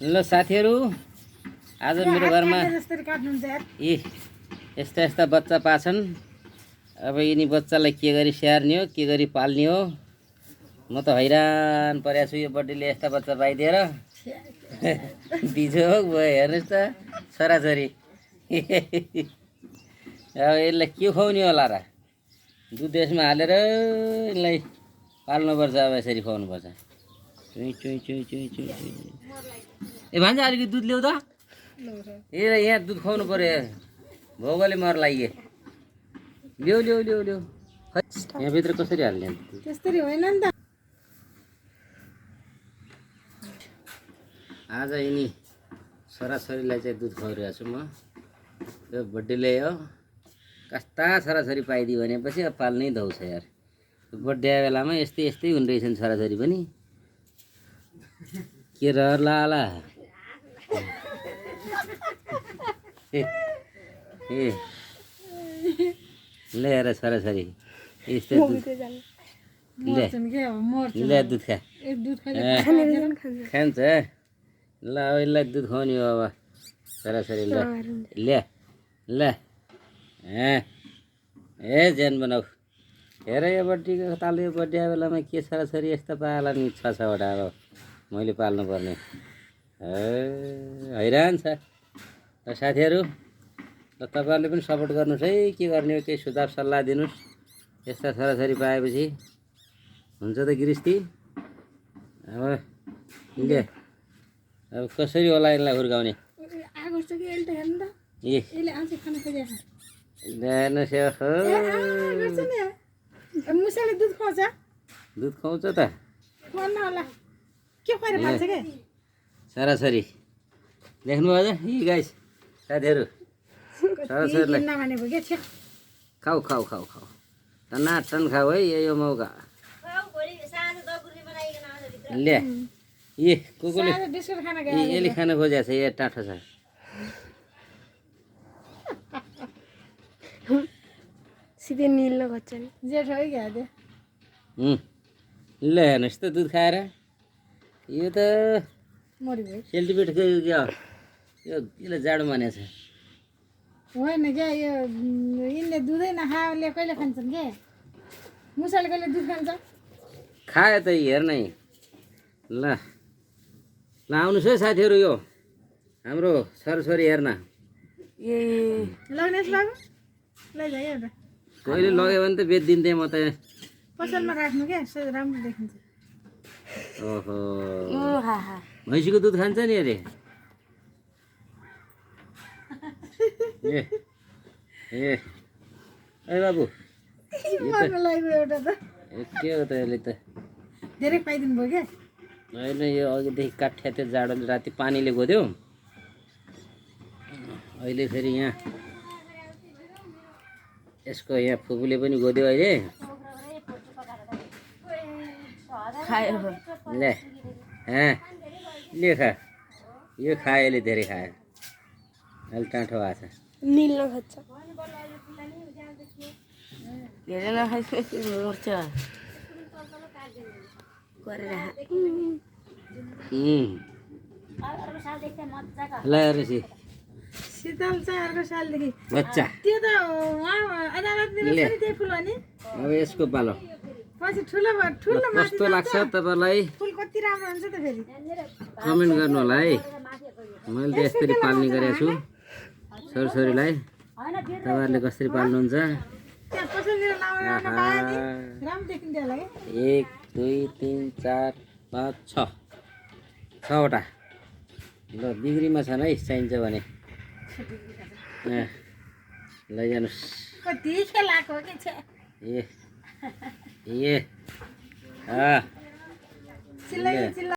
ल साथीहरू आज मेरो घरमा यी यस्ता यस्ता बच्चा पाछन्। अब यिनी बच्चालाई के गरी स्याहार्ने हो के गरी पाल्ने हो म त हैरान परेको छु। यो बड्डीले यस्ता बच्चा पाइदिएर बिजोग भयो। हेर्नुहोस् त छोराछोरी अब यसलाई के खुवाउने होला र? दुध यसमा हालेर यसलाई पाल्नुपर्छ। अब यसरी खुवाउनुपर्छ। चुई चुई चुई चुई चुई चुई ए भन्छ अलिकति दुध ल्याउ त। ए यहाँ दुध खुवाउनु पर्यो। भोगले मर लागि ल्याउ ल्याउ ल्याउ ल्याउ। यहाँभित्र कसरी हाल्ने? त्यसरी होइन नि त। आज यिनी छोराछोरीलाई चाहिँ दुध खुवाइरहेको छु म। यो बर्थडेले हो कस्ता छोराछोरी पाइदियो भनेपछि अब पाल्नै दौछ यार। बर्थडे बेलामा यस्तै यस्तै हुने रहेछन् छोराछोरी पनि। के रहला होला ए ल्याएर छोराछोरी यस्तै दुध ल्या दुध खा खान्छ। ल अब यसलाई दुध खुवाउने हो अब छोराछोरी। ल ल्या ल ए ज्यान बनाऊ। हेर यो बर्थडेको ताल। यो बर्थडे बेलामा के छोराछोरी यस्तो पाला नि छवटा अब मैले पाल्नु पर्ने। हैरान छ। र साथीहरू ल तपाईँहरूले पनि सपोर्ट गर्नुहोस् है। के गर्ने हो केही सुझाव सल्लाह दिनुहोस्। यस्ता छोराछोरी पाएपछि हुन्छ त गृहस्थी। अब ले अब कसरी होला यसलाई हुर्काउने? ए मुसाले दुध खुवाउँछ। दुध खुवाउँछ त छोराछोरी। देख्नुभयो यी गाइस साथीहरू छोराछोरीलाई खाऊ खाऊ खाऊ खाऊ टनाटन खाऊ है। यो मौका ल्या ए कुकुरले यसले खान खोजेको छ। यो टाठो छ। सिधै निल्न खोज्छ नि जेठो है क्या त्यो। ल हेर्नुहोस् त दुध खाएर यो त सेल्टिफिटको क्या यो यसले जाडो मानेको छ। होइन क्या यो यिनले दुधै नखाएले कहिले खान्छन् के? मुसाले कहिले दुध खान्छ? खायो त हेर्न। ल ल आउनुहोस् है साथीहरू। यो हाम्रो छोराछोरी हेर्न। ए लग्नेश बाबु लैजा एउटा कहिले लग्यो भने त बेचिदिन्थेँ म त। पसलमा राख्नु क्या राम्रो देखिन्छ। ओहो भैँसीको दुध खान्छ नि अरे। ए ए ए बाबु एउटा त के हो त यसले त धेरै पाइदिनु भयो क्या। होइन यो अघिदेखि काठ्या थियो जाडोले राति पानीले गोद्यो। अहिले फेरि यहाँ यसको यहाँ फुपूले पनि गोद्यो अहिले। ले ले खा यो खायो अहिले धेरै खायो। अहिले टाँठो भएको छ। निल्न खोज्छ। धेरै नखाइसकेपछि मर्छ ल हेर्नुहोस् शीतल चाहिँ अर्को सालदेखि बच्चा त्यो त त्यही फुल हो नि। अब यसको पालो पछि ठुलो ठुलो कस्तो लाग्छ तपाईँलाई फुल कति राम्रो हुन्छ त फेरि कमेन्ट गर्नु होला है। मैले त यसरी पाल्ने गरेको छु छोरछोरीलाई। तपाईँहरूले कसरी पाल्नुहुन्छ? 1 2 3 4 5 6 6वटा। ल बिग्रीमा छन् है चाहिन्छ भने लैजानुहोस्। ए ए